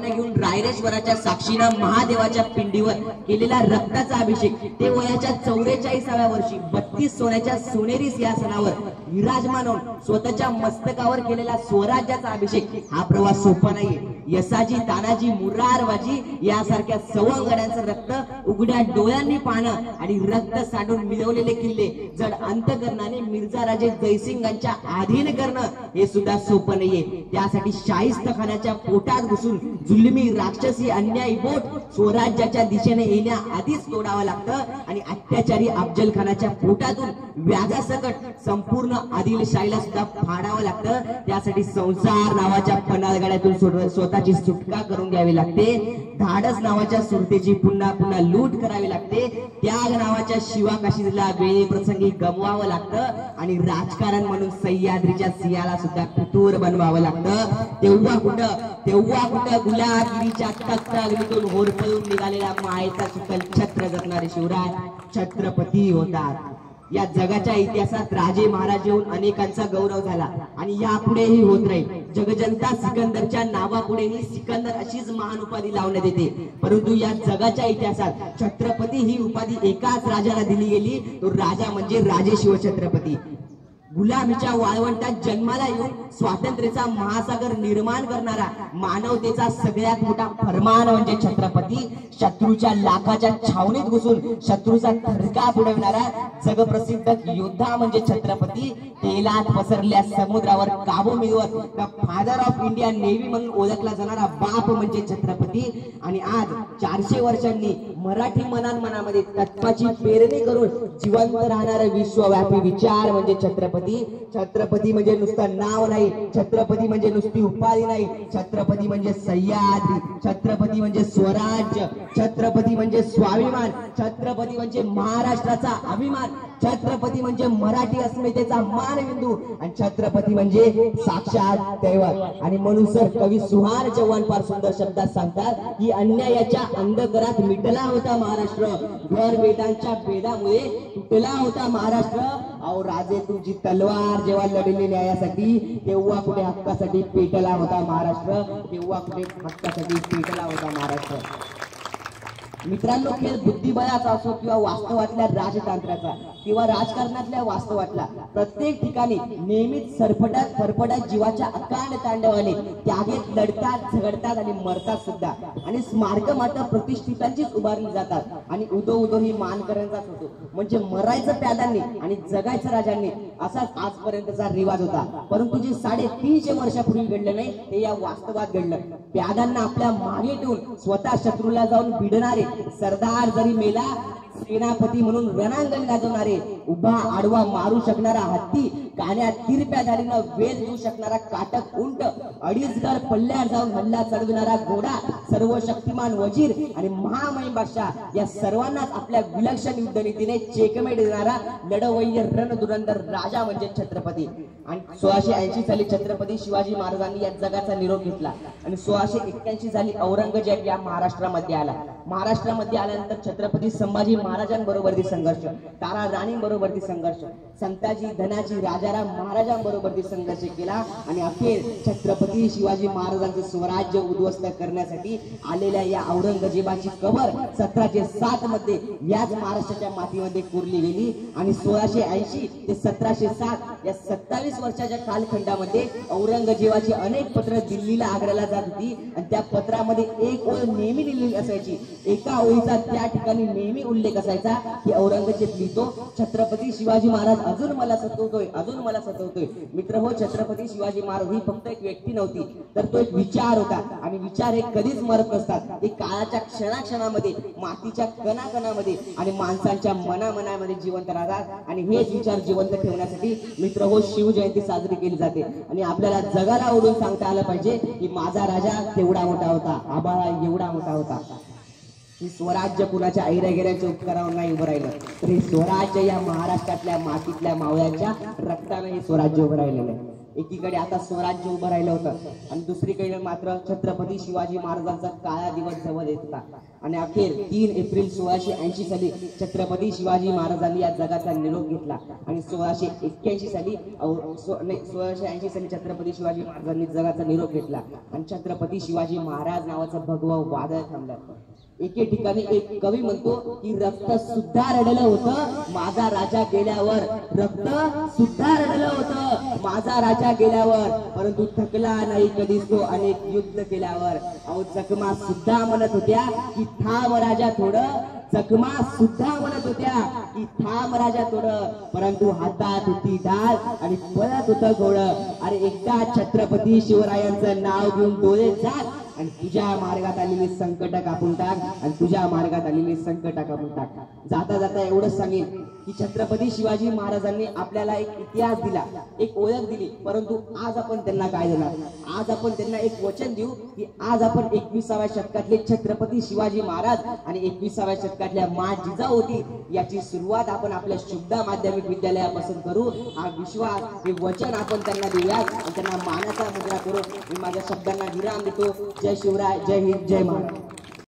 डोळ्यांना घेऊन रायरेश्वराच्या साक्षीनं महादेवाच्या पिंडीवर केलेला रक्ताचा अभिषेक, ते वयाच्या 44व्या वर्षी 32 सोन्याच्या सोनेरी सिंहासनावर विराजमान होऊन स्वतःच्या मस्तकावर केलेला स्वराज्याचा अभिषेक हा प्रवास सोपा नाहीये। यसाजी, तानाजी, मुरारबाजी यासारख्या सवंगड्यांचं रक्त उघड्या डोळ्यांनी पाहणं आणि रक्त सांडून मिळवलेले किल्ले जड अंतकरणाने मिर्झा राजे जयसिंगांच्या अधीन करणं हे सुद्धा सोपं नाहीये। त्यासाठी शाहिस्तखानाच्या पोटात घुसून जुलमी राक्षसी अन्यायी बोट स्वराज्याच्या दिशेने येण्याआधीच तोडावं लागतं आणि अत्याचारी अफजल खानाच्या पोटातून व्याजासकट संपूर्ण आदिलशाहीला सुद्धा फाडावं लागतं। त्यासाठी संसार नावाच्या पन्हाळगडातून स्वतःची सुटका करून घ्यावी लागते। धाडस नावाच्या सुरतेची पुन्हा पुन्हा लूट करावी लागते। त्याग नावाच्या शिवाकाशीला वेळे प्रसंगी गमवावं लागतं आणि राजकारण म्हणून सह्याद्रीच्या सिंहाला सुद्धा फितूर बनवावं लागतं। तेव्हा कुठं गुलाबगिरीच्या तख्तागलीतून होरपळून निघालेला मायेचा सुकल छत्र जगणारे शिवराय छत्रपती होतात। या जगाच्या इतिहासात राजे महाराज येऊन अनेकांचा गौरव झाला आणि यापुढेही होत राहील। जगजनता सिकंदरच्या नावापुढेही सिकंदर अशीच महान उपाधी लावण्यात येते, परंतु या जगाच्या इतिहासात छत्रपती ही उपाधी एकाच राजाला दिली गेली, तो राजा म्हणजे राजे शिवछत्रपती। गुलामीच्या वाळवंटात जन्माला येऊन स्वातंत्र्याचा महासागर निर्माण करणारा मानवतेचा सगळ्यात मोठा फरमान म्हणजे छत्रपती। शत्रूच्या लाखाच्या छावणीत घुसून शत्रूचा थरका उडवणारा जगप्रसिद्ध योद्धा म्हणजे छत्रपती। तेलात पसरल्या समुद्रावर काबू मिळवत फादर ऑफ इंडिया नेव्ही म्हणून ओळखला जाणारा बाप म्हणजे छत्रपती। आणि आज 400 वर्षांनी मराठी मनामध्ये तत्वाची पेरणी करून जिवंत राहणारा विश्वव्यापी विचार म्हणजे छत्रपती। छत्रपती म्हणजे नुसतं नाव नाही, छत्रपती म्हणजे नुसती उपाधी नाही, छत्रपती म्हणजे सह्याद्री, छत्रपती म्हणजे स्वराज्य, छत्रपती म्हणजे स्वाभिमान, छत्रपती म्हणजे महाराष्ट्राचा अभिमान, छत्रपती म्हणजे मराठी अस्मितेचा मानबिंदू आणि छत्रपती म्हणजे साक्षात दैवत। आणि म्हणून सर कवी सुहार चव्हाण फार सुंदर शब्दात सांगतात की अन्यायाच्या अंधकारात मिटला होता महाराष्ट्र, घर वेदांच्या भेदामुळे तुटला होता महाराष्ट्र। अहो राजे तुझी तलवार जेव्हा लढली न्यायासाठी तेव्हा कुठे हक्कासाठी पेटला होता महाराष्ट्र, तेव्हा कुठे हक्कासाठी पेटला होता महाराष्ट्र। मित्रांनो, खेळ बुद्धिबळाचा असो किंवा वास्तवातल्या राजतंत्राचा किंवा राजकारणातल्या वास्तवातला, प्रत्येक ठिकाणी नेहमीच सरपटत जीवाच्या अकांड तांडवाने त्यागेत लढतात, झगडतात आणि मरतात सुद्धा। आणि स्मारक मात्र प्रतिष्ठितांचीच उभारली जातात आणि उदो ही मानकऱ्यांचाच होतो, म्हणजे मरायचं प्यादांनी आणि जगायचं राजांनी, असाच आजपर्यंतचा रिवाज होता। परंतु जे 350 वर्षापूर्वी घडलं नाही ते या वास्तवात घडलं। प्यादांना आपल्या मागे ठेवून स्वतः शत्रूला जाऊन भिडणारे सरदार जरी मेला, सेनापती म्हणून रणांगण गाजवणारे, उभा आडवा मारू शकणारा हत्ती, काण्यात तिरप्या धारीनं वेध देऊ शकणारा काटक उंट, 2.5 गज पल्ल्यावर जाऊन हल्ला चढविणारा घोडा, सर्व शक्तिमान वजीर आणि महामहिम बादशाह या सर्वांनाच आपल्या विलक्षण युद्धनीतीने चेकमेट देणारा लढवय्य रणधुरंधर राजा म्हणजे छत्रपती। आणि 1680 साली छत्रपती शिवाजी महाराजांनी या जगाचा निरोप घेतला आणि 1681 साली औरंगजेब या महाराष्ट्रामध्ये आला। महाराष्ट्रामध्ये आल्यानंतर छत्रपती संभाजी महाराजांबरोबर संघर्ष, तारा राणींबरोबर संघर्ष, संताजी धनाजी राजाराम महाराजांबरोबर संघर्ष केला आणि अखेर छत्रपती शिवाजी महाराजांचे स्वराज्य उद्ध्वस्त करण्यासाठी आलेल्या या औरंगजेबाची कबर 1707 मध्ये याच महाराष्ट्राच्या मातीमध्ये कोरली गेली। आणि 1680 ते 1707 या 27 वर्षाच्या कालखंडामध्ये औरंगजेबाची अनेक पत्र दिल्लीला आग्र्याला जात होती आणि त्या पत्रामध्ये एक ओळ नेहमी लिहिलेली असायची। एका ओळीचा त्या ठिकाणी नेहमी उल्लेख असायचा की औरंगजेब लिहितो, छत्रपती शिवाजी महाराज अजून मला सतवतोय, अजून मला सतवतोय। मित्र हो, छत्रपती शिवाजी महाराज ही फक्त एक व्यक्ती नव्हती, तर तो एक विचार होता आणि विचार हे कधीच मरत नसतात, ते काळाच्या क्षणाक्षणामध्ये, मातीच्या कणाकणामध्ये आणि माणसांच्या मनामनामध्ये जिवंत राहतात। आणि हेच विचार जिवंत ठेवण्यासाठी मित्र हो शिवजयंती साजरी केली जाते आणि आपल्याला जगाला ओढून सांगता आलं पाहिजे की माझा राजा तेवढा मोठा होता, आबाळा एवढा मोठा होता। ही स्वराज्य कुणाच्या ऐरागेऱ्याच्या उपकारावर नाही उभं राहिलं, तर हे स्वराज्य या महाराष्ट्रातल्या मातीतल्या मावळ्याच्या रक्ताने हे स्वराज्य उभं राहिलेलं आहे। एकीकडे आता स्वराज्य उभं राहिलं होतं आणि दुसरीकडे मात्र छत्रपती शिवाजी महाराजांचा काळा दिवस जवळ येत होता. आणि अखेर 3 एप्रिल 1680 साली छत्रपती शिवाजी महाराजांनी या जगाचा निरोप घेतला आणि 1681 साली 1680 साली छत्रपती शिवाजी महाराजांनी जगाचा निरोप घेतला आणि छत्रपती शिवाजी महाराज नावाचं भगवं वादळ थांबलं. एके ठिकाणी एक कवी म्हणतो की रक्त सुद्धा रडलं होतं माझा राजा गेल्यावर, रक्त सुद्धा रडलं होतं माझा राजा गेल्यावर, परंतु थकला नाही कधीच तो अनेक युद्ध केल्यावर. अहो जखमा सुद्धा म्हणत होत्या की थांब राजा थोडं, जखमा सुद्धा म्हणत होत्या की थांब राजा थोडं, परंतु हातात होती ढाल आणि पळत होतं घोडं. अरे एकदा छत्रपती शिवरायांचं नाव घेऊन डोळे झाक आणि तुझ्या मार्गात आलेली संकट कापून टाक आणि तुझ्या मार्गात आलेली संकट कापून टाक. जाता जाता एवढंच सांगेन की छत्रपती शिवाजी महाराजांनी आपल्याला एक इतिहास दिला, एक ओळख दिली, परंतु आज आपण त्यांना काय देणार? आज आपण त्यांना एक वचन देऊ की आज आपण 21व्या शतकातले छत्रपती शिवाजी महाराज आणि 21व्या शतकातल्या मा जिजाऊती याची सुरुवात आपण आपल्या शुद्धा माध्यमिक विद्यालयापासून करू. हा विश्वास, हे वचन आपण त्यांना देऊयात आणि त्यांना मानाचा मुद्रा करू. मी माझ्या शब्दांना विराम देतो. जय शिवराय, जय हिंद, जय महाराज.